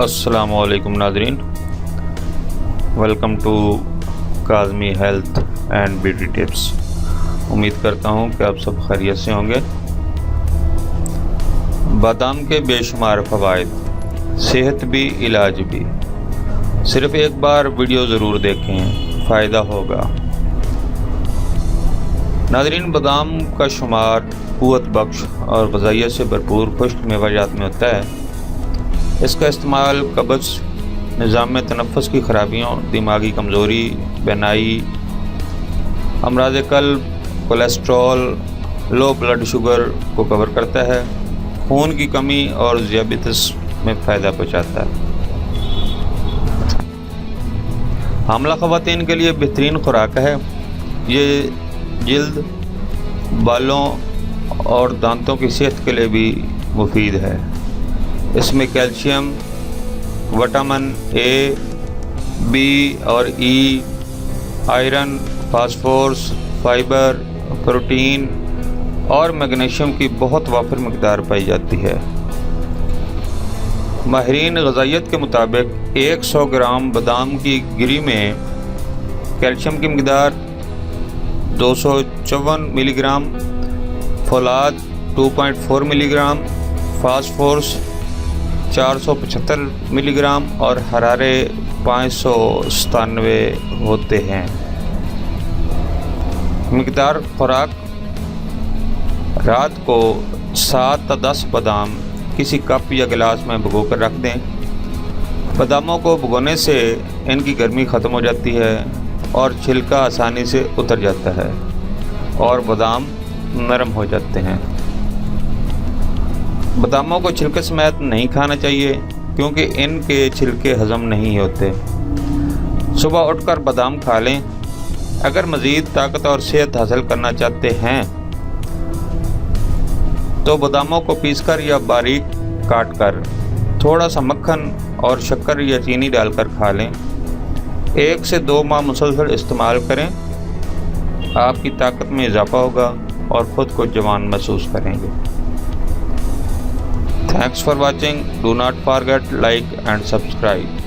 अस्सलामु अलैकुम नाज़रीन, welcome to Kazmi health and beauty tips. उम्मीद करता हूँ कि आप सब खैरियत से होंगे। बादाम के बेशुमार फ़वाइद, सेहत भी इलाज भी। सिर्फ़ एक बार वीडियो ज़रूर देखें, फ़ायदा होगा। नाज़रीन, बादाम का शुमार क़ुव्वत बख्श और ग़ज़ाइयत से भरपूर खुश्क मेवाजात में होता है। इसका इस्तेमाल कब्ज़, निज़ाम में तनफ़्फ़ुस की ख़राबियों, दिमागी कमज़ोरी, बेनाई, अमराज़ क़ल्ब, कोलेस्ट्रॉल, लो ब्लड शुगर को कवर करता है। खून की कमी और ज़ियाबितिस में फ़ायदा पहुँचाता है। हामला ख़वातीन के लिए बेहतरीन खुराक है। ये जिल्द, बालों और दांतों की सेहत के लिए भी मुफीद है। इसमें कैल्शियम, विटामिन ए, बी और ई, आयरन, फास्फोरस, फाइबर, प्रोटीन और मैग्नीशियम की बहुत वाफिर मकदार पाई जाती है। माहिरीन ग़ज़ाइयत के मुताबिक 100 ग्राम बादाम की गिरी में कैल्शियम की मकदार 254 मिलीग्राम, फौलाद 2.4 मिलीग्राम, फास्फोरस 475 मिलीग्राम और हरारे 597 होते हैं। मकदार खुराक: रात को 7 से 10 बादाम किसी कप या गिलास में भिगो कर रख दें। बादामों को भिगोने से इनकी गर्मी ख़त्म हो जाती है और छिलका आसानी से उतर जाता है और बादाम नरम हो जाते हैं। बादामों को छिलके समेत नहीं खाना चाहिए क्योंकि इनके छिलके हज़म नहीं होते। सुबह उठकर बादाम खा लें। अगर मज़ीद ताकत और सेहत हासिल करना चाहते हैं तो बादामों को पीसकर या बारीक काटकर थोड़ा सा मक्खन और शक्कर या चीनी डालकर खा लें। 1 से 2 माह मुसलसल इस्तेमाल करें। आपकी ताकत में इजाफा होगा और ख़ुद को जवान महसूस करेंगे। Thanks for watching. Do not forget like and subscribe.